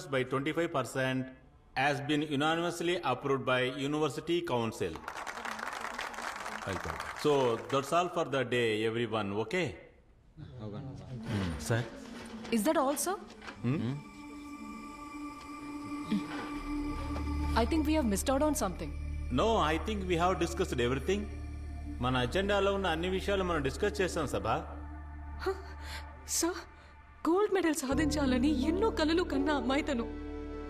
by 25% has been unanimously approved by University Council. So that's all for the day, everyone. Okay? Sir? Is that all, sir? I think we have missed out on something. No, I think we have discussed everything. మన అజెండాలో ఉన్న అన్ని విషయాలు మనం discuss చేస్తాం సభ. Sir, gold medal సాధించాలని ఎన్నో కలలు కన్నా అమ్మాయి తను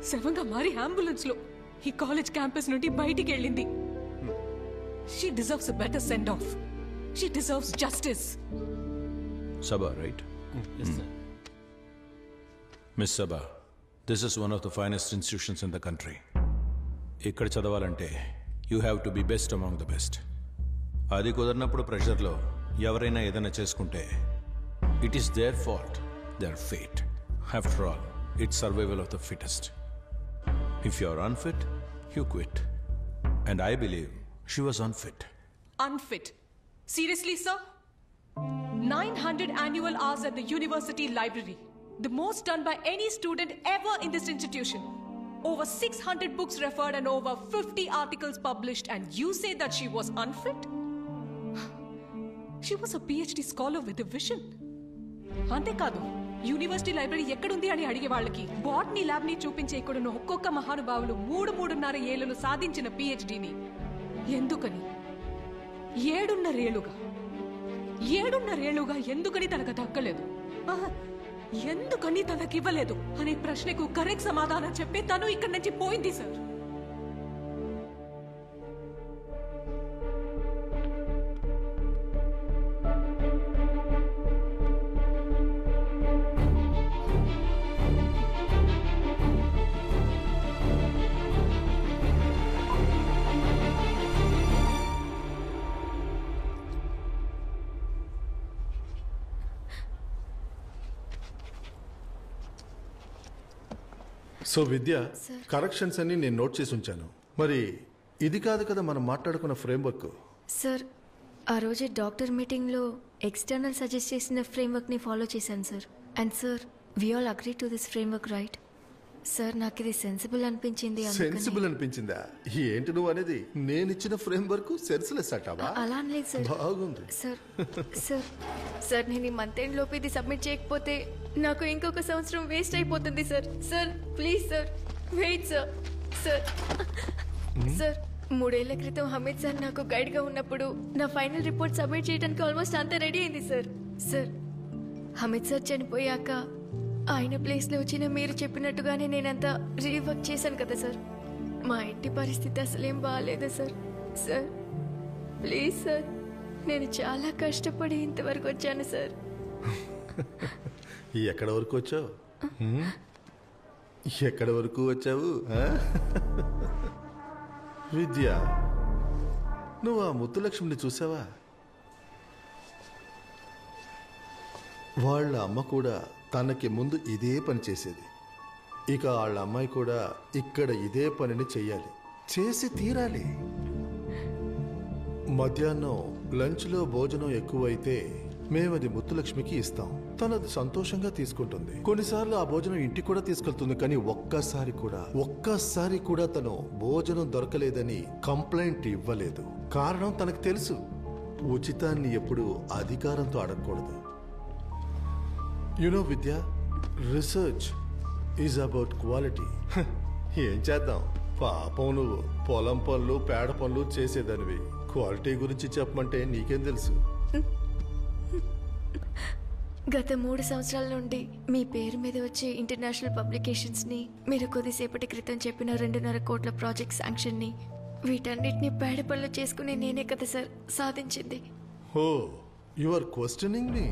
శవంగా మారి అంబులెన్స్ లో ఈ కాలేజ్ క్యాంపస్ నుండి బయటికి వెళ్ళింది. She deserves a better send off. She deserves justice. Sabha, right? Yes, sir. Miss Sabha, this is one of the finest institutions in the country. ఇక్కడ చదవాలంటే you have to be best among the best. అది కుదరినప్పుడు ప్రెషర్లో ఎవరైనా ఏదైనా చేసుకుంటే it is their fault, their fate. After all, it's survival of the fittest. If you are unfit, you quit. And I believe she was unfit. Unfit? Seriously, sir? 900 annual hours at the university library. The most done by any student ever in this institution. Over 600 books referred and over 50 articles published, and you say that she was unfit? She was a PhD scholar with a vision. అంతేకాదు, university library ఎక్కడుంది అని అడిగే వాళ్ళకి botany lab ని చూపించే ఇక్కడున్న ఒక్కొక్క మహానుభావులు 3.5 ఏళ్లను సాధించిన పిహెచ్డిని ఎందుకని 7.5 ఏళ్లుగా ఎందుకని తనకు దక్కలేదు, ఎందుకని తనకివ్వలేదు అనే ప్రశ్నకు కరెక్ట్ సమాధానం చెప్పి తను ఇక్కడి నుంచి పోయింది సార్. సో విద్య, కరెక్షన్స్ అన్ని నేను నోట్ చేసి ఉంచాను. మరి ఇది కాదు కదా మనం మాట్లాడుకున్న ఫ్రేమ్వర్క్. సార్, ఆ రోజు డాక్టర్ మీటింగ్లో ఎక్స్టర్నల్ సజెస్ట్ చేసిన ఫ్రేమ్వర్క్ని ఫాలో చేశాను sir. And sir, we all agree to this framework, right? Sir, నాకు ఇది సెన్సిబుల్ అనిపించింది. సెన్సిబుల్ అనిపించిందా? ఏంటి నువ్వు అనేది? నేను ఇచ్చిన ఫ్రేమ్వర్క్ సెన్స్లెస్ అటావా? అలా అనలేదు సార్. బాగుంది సార్. సార్, నేను ఈ మంత్ ఎండ్ లోపు ఇది సబ్మిట్ చేయకపోతే నాకు ఇంకొక సంవత్సరం వేస్ట్ అయిపోతుంది sir. Sir please sir, wait sir. Sir 3 ఏళ్ల క్రితం హమీద్ సార్ నాకు గైడ్గా ఉన్నప్పుడు నా ఫైనల్ రిపోర్ట్ సబ్మిట్ చేయడానికి ఆల్మోస్ట్ అంతా రెడీ అయింది సార్. సార్, హమీద్ సార్ చనిపోయాక ఆయన ప్లేస్లో వచ్చిన మీరు చెప్పినట్టుగానే నేనంతా రీవర్క్ చేశాను కదా సార్. మా ఇంటి పరిస్థితి అసలేం బాగాలేదు సార్. సార్ ప్లీజ్ సార్, నేను చాలా కష్టపడి ఇంతవరకు వచ్చాను సార్. ఎక్కడ వరకు వచ్చావు? ఎక్కడ వరకు వచ్చావు విద్య? నువ్వు ఆ ముత్తులక్ష్మిని చూసావా? వాళ్ళ అమ్మ కూడా తనకి ముందు ఇదే పని చేసేది. ఇక వాళ్ళ అమ్మాయి కూడా ఇక్కడ ఇదే పనిని చెయ్యాలి, చేసి తీరాలి. మధ్యాహ్నం లంచ్లో భోజనం ఎక్కువైతే మేమది ముత్తులక్ష్మికి ఇస్తాం. తనది సంతోషంగా తీసుకుంటుంది. కొన్నిసార్లు ఆ భోజనం ఇంటికి కూడా తీసుకెళ్తుంది. కానీ ఒక్కసారి కూడా తను భోజనం దొరకలేదని కంప్లైంట్ ఇవ్వలేదు. కారణం తనకు తెలుసు, ఉచితాన్ని ఎప్పుడు అధికారంతో అడగకూడదు. You know Vidya, research is about quality. ఏం చేద్దాం, పాపం నువ్వు పొలం పనులు పేడ పనులు చేసేదానివి. క్వాలిటీ గురించి చెప్పమంటే నీకేం తెలుసు? గత 3 సంవత్సరాల నుండి మీ పేరు మీద వచ్చే ఇంటర్నేషనల్ పబ్లికేషన్స్ని, మీరు కొద్దిసేపటి క్రితం చెప్పిన 2.5 కోట్ల ప్రాజెక్ట్ శాంక్షన్ని, వీటన్నిటిని పేడ పనులు చేసుకుని నేనే కదా సార్ సాధించింది. ఓ, యు ఆర్ క్వశ్చనింగ్ మీ.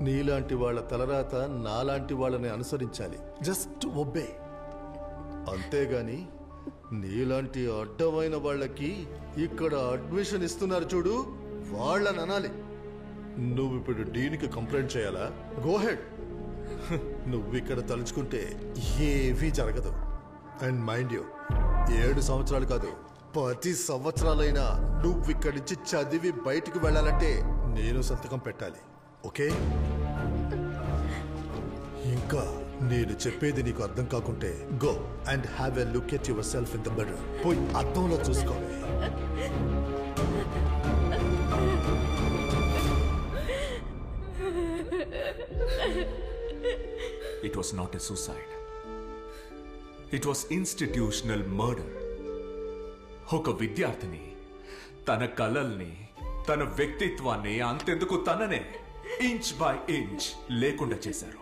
నీలాంటి వాళ్ళ తలరాత నాలాంటి వాళ్ళని అనుసరించాలి. Just obey. అంతేగాని నీలాంటి అడ్డమైన వాళ్ళకి ఇక్కడ అడ్మిషన్ ఇస్తున్నారు చూడు, వాళ్ళని అనాలి. నువ్వు ఇప్పుడు డీన్కి కంప్లైంట్ చేయాలా? Go head. నువ్వు ఇక్కడ తలుచుకుంటే ఏవీ జరగదు. అండ్ మైండ్ యూ, 7 సంవత్సరాలు కాదు, 10 సంవత్సరాలైనా నువ్వు ఇక్కడి నుంచి చదివి బయటికి వెళ్ళాలంటే నేను సంతకం పెట్టాలి. ఓకే? ఇంకా నేను చెప్పేది నీకు అర్థం కాకుంటే go and have a look at your self in the mirror. పోయి అద్దంలో చూసుకోవే. It was not a suicide. It was institutional murder. ఒక విద్యార్థిని తన కలల్ని, తన వ్యక్తిత్వాన్ని, అంతెందుకు తననే ఇంచ్ బై ఇంచ్ లేకుండా చేశారు.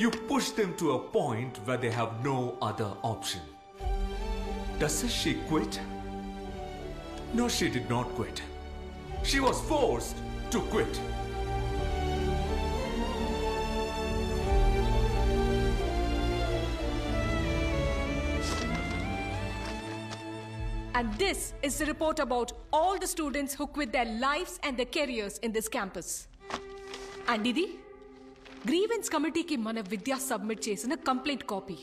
You push them to a point where they have no other option. Does she quit? No, she did not quit. She was forced to quit. And this is the report about all the students who quit their lives and their careers in this campus. And idi grievance committee ki mana Vidya submit chesina complaint copy.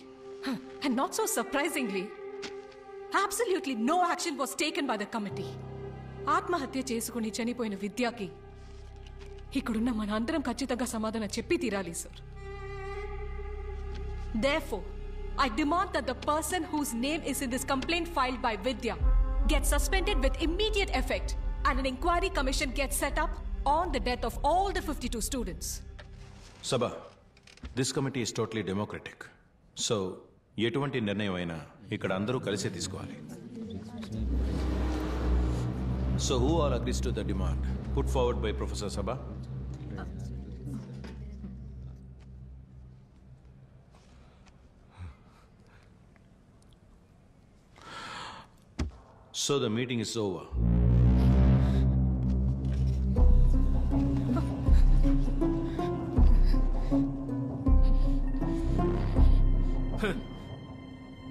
And not so surprisingly, absolutely no action was taken by the committee. ఆత్మహత్య చేసుకుని చనిపోయిన విద్యకి ఇక్కడున్న మన అందరం ఖచ్చితంగా సమాధానం చెప్పి తీరాలి sir. Therefore, I demand that the person whose name is in this complaint filed by Vidya gets suspended with immediate effect and an inquiry commission gets set up on the death of all the 52 students. Sabha, this committee is totally democratic. So, ఎటువంటి నిర్ణయం అయినా ఇక్కడ అందరూ కలిసే తీసుకోవాలి. So, who all agrees to the demand put forward by Professor Sabha? So the meeting is over.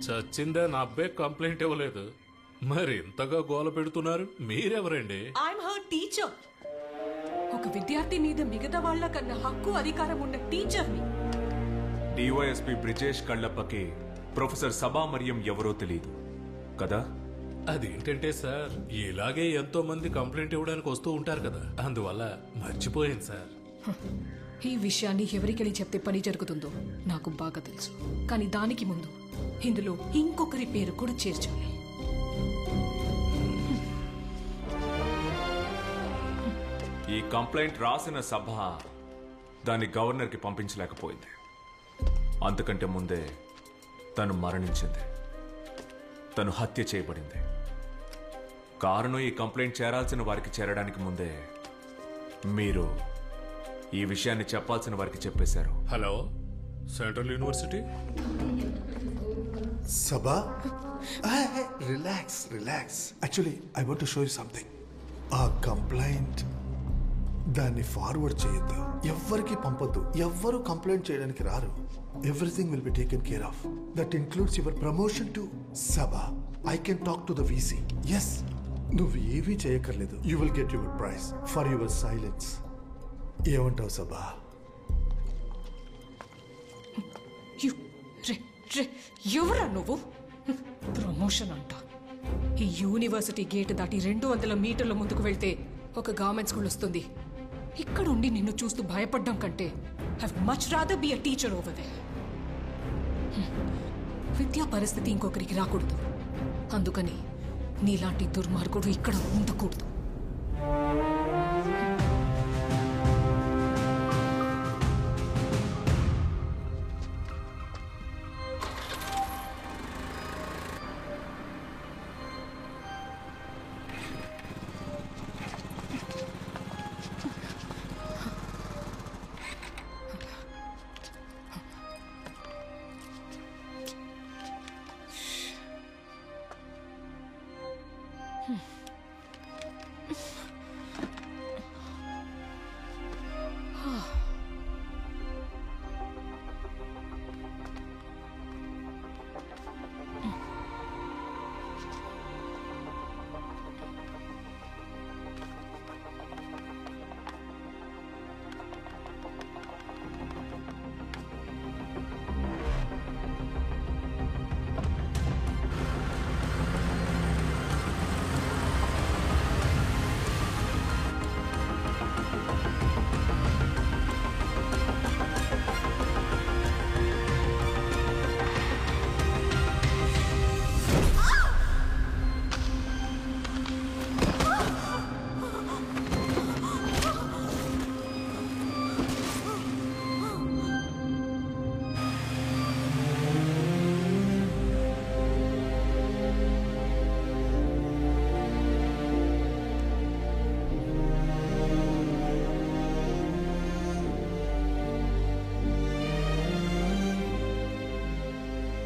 చచ్చిందా నా అబ్బాయి complaint ఇవ్వలేదు, మరి ఇంతగా గోల పెడుతున్నారు మీరెవరండి? I'm her teacher. ఒక విద్యార్థి మీద మిగతా వాళ్ళ కన్నా హక్కు అధికారం ఉన్న టీచర్ని. DYSP బ్రిజేష్ కళ్ళప్పకి ప్రొఫెసర్ సభా మరియం ఎవరో తెలియదు కదా? అదేంటంటే సార్, ఇలాగే ఎంతో మంది కంప్లైంట్ ఇవ్వడానికి వస్తూ ఉంటారు కదా, అందువల్ల మర్చిపోయింది సార్. ఈ విషయాన్ని ఎవరికెళ్ళి చెప్తే పని జరుగుతుందో నాకు బాగా తెలుసు. కానీ దానికి ముందు ఇందులో ఇంకొకరి పేరు కూడా చేర్చాలి. ఈ కంప్లైంట్ రాసిన సభ దాన్ని గవర్నర్కి పంపించలేకపోయింది. అంతకంటే ముందే తను మరణించింది, తను హత్య చేయబడింది. కారణం ఈ కంప్లైంట్ చేరాల్సిన వారికి చేరడానికి ముందే మీరు ఈ విషయాన్ని చెప్పాల్సిన వారికి చెప్పేశారు. Hello, central university Sabha? Hey, relax. Actually, I want to show you something. ఆ కంప్లైంట్ దాన్ని ఫార్వర్డ్ చేయొద్దు, ఎవ్వరికి పంపొద్దు, ఎవ్వరు కంప్లైంట్ చేయడానికి రారు. Everything will be taken care of. That includes your promotion to Sabha. I can talk to the VC. Yes, నువ్వు ఏమీ చేయక్కర్లేదు. You will get your prize for your silence. ఏమంటావు Sabha? ఎవరా నువ్వు? ప్రమోషన్ అంట. ఈ యూనివర్సిటీ గేట్ దాటి 200 మీటర్ల ముందుకు వెళ్తే ఒక గవర్నమెంట్ స్కూల్ వస్తుంది. ఇక్కడ ఉండి నిన్ను చూస్తూ భయపడ్డం కంటే I much rather be a teacher over there. విద్యా పరిస్థితి ఇంకొకరికి రాకూడదు, అందుకని నీలాంటి దుర్మార్గుడు ఇక్కడ ఉండకూడదు.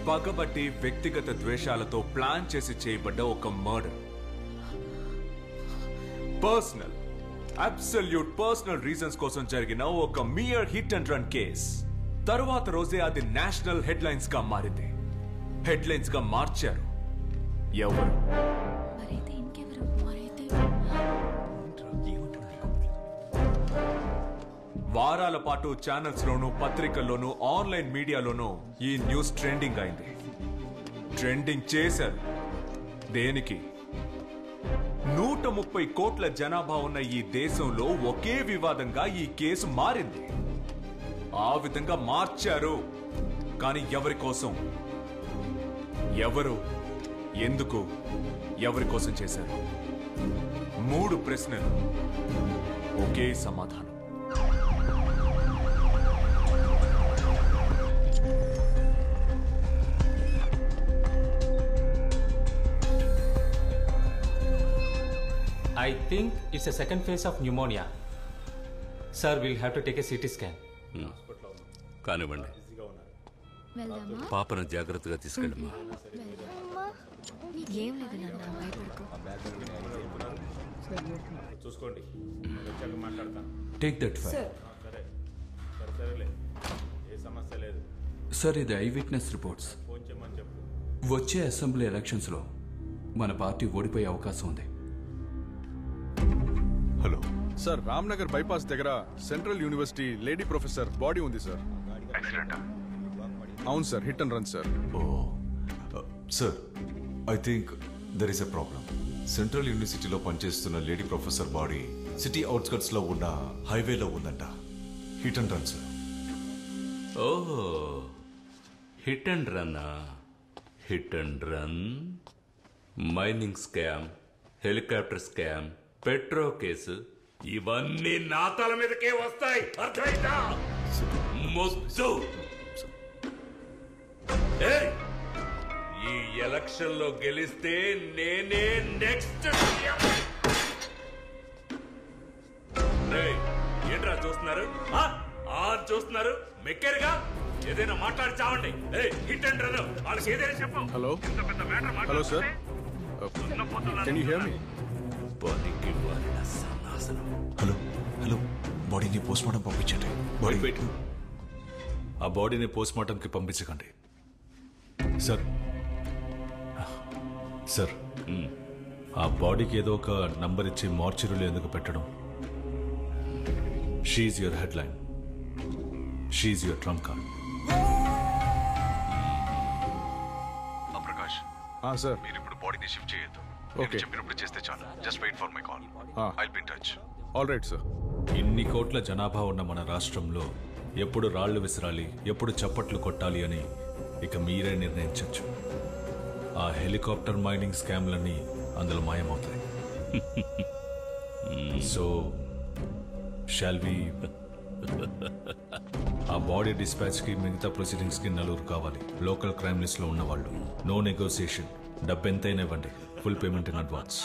పగబట్టి వ్యక్తిగత ద్వేషాలతో ప్లాన్ చేసి చేయబడ్డ ఒక murder. Personal, absolute personal reasons కోసం జరిగిన ఒక mere hit and run case. తరువాత రోజే అది నేషనల్ హెడ్లైన్స్ గా మారింది. హెడ్లైన్స్ గా మార్చారు ఎవరు? వారాల పాటు ఛానల్స్ లోను, పత్రికల్లోనూ, ఆన్లైన్ మీడియాలోనూ ఈ న్యూస్ ట్రెండింగ్ అయింది. ట్రెండింగ్ చేశారు. దేనికి? 130 కోట్ల జనాభా ఉన్న ఈ దేశంలో ఒకే వివాదంగా ఈ కేసు మారింది. ఆ విధంగా మార్చారు. కానీ ఎవరి కోసం? ఎవరు? ఎందుకు? ఎవరి కోసం చేశారు? 3 ప్రశ్నలు, ఒకే సమాధానం. I think it's a second phase of pneumonia. Sir, we'll have to take a CT scan. కానివ్వండి, పాపను జాగ్రత్తగా తీసుకెళ్ళమ్మా. ఏం లేదు నాన్న, భయపడుకో. చూసుకోండి, మాట్లాడతాను. Take that file. సరేలే, ఏ సమస్య లేదు. సార్, ఇది ఐ విట్నెస్ రిపోర్ట్స్. వచ్చే అసెంబ్లీ ఎలక్షన్స్లో మన పార్టీ ఓడిపోయే అవకాశం ఉంది. హలో సార్, రామ్నగర్ బైపాస్ దగ్గర central university lady professor body ఉంది సార్. అవును sir, hit and run sir. Sir, I think there is a problem. Central యూనివర్సిటీలో పనిచేస్తున్న lady professor body city outskirts లో ఉన్న హైవేలో ఉందంట. Hit and run sir. ఓహో, hit and run. Hit and run, mining scam, helicopter scam, petro case, ఇవన్నీ నా తల మీదకే వస్తాయి. అర్థమైందా? మొద్దు. ఈ ఎలక్షన్ లో గెలిస్తే నేనే నెక్స్ట్. ఏంట్రా చూస్తున్నారు? చూస్తున్నారు, మెక్కారుగా. ఏదైనా మాట్లాడి చావండి. హిట్ అండ్ రన్, వాళ్ళకి ఏదైనా చెప్పు. Hello hello sir, can you here me? Hello hello, బాడీని పోస్ట్మార్టం పంపించండి. ఆ బాడీని పోస్ట్మార్టంకి పంపించకండి సార్. సార్, ఆ బాడీకి ఏదో ఒక నంబర్ ఇచ్చి మార్చురీలో ఎందుకు పెట్టడం? Seize your headline, seize your trump card. Prakash sir, మీరు ఇప్పుడు బాడీని షిఫ్ట్ చేయొద్దు. ఓకే, చెప్పినప్పుడు చేస్తే చాలు. Just wait for my call. I'll be in touch. All right sir. ఇన్ని కోట్ల జనాభా ఉన్న మన రాష్ట్రంలో ఎప్పుడు రాళ్లు విసరాలి, ఎప్పుడు చప్పట్లు కొట్టాలి అని ఇక మీరే నిర్ణయించవచ్చు. ఆ హెలికాప్టర్ మైనింగ్ స్కామ్లన్నీ అందులో మాయమవుతాయి. So shall we? ఆ బాడీ డిస్పాచ్కి, మిగతా ప్రొసీడింగ్స్కి 4 కావాలి. లోకల్ క్రైమ్ లిస్ట్లో ఉన్నవాళ్ళు. No negotiation. డబ్బు ఎంతైనా ఇవ్వండి. Full payment in advance.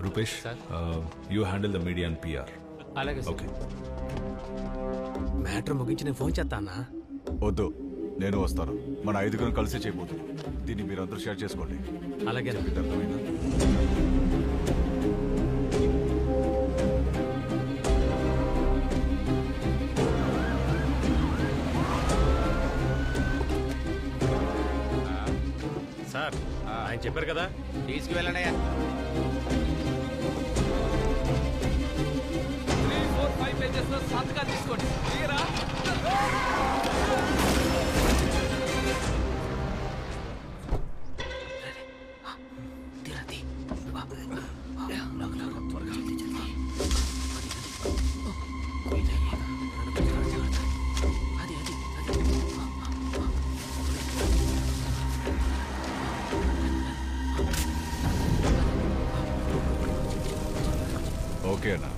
Rupesh, you handle the media and PR. అలాగే. ఓకే. మ్యాటర్ ముగించి నేను ఫోన్ చేస్తానా? వద్దు, నేను వస్తాను. మన 5 కలిసి చేయబోతున్నాం. దీన్ని మీరందరూ షేర్ చేసుకోండి. అలాగే. అర్థమైందా? సార్, ఆయన చెప్పారు కదా, తీసుకువెళ్ళండి. 3, 4, 5 పేజెస్ లో సంతకాలు తీసుకోండి. క్లియరా? ఓకే అన్న,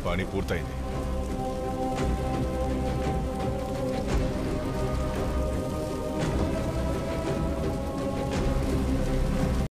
పని పూర్తయింది.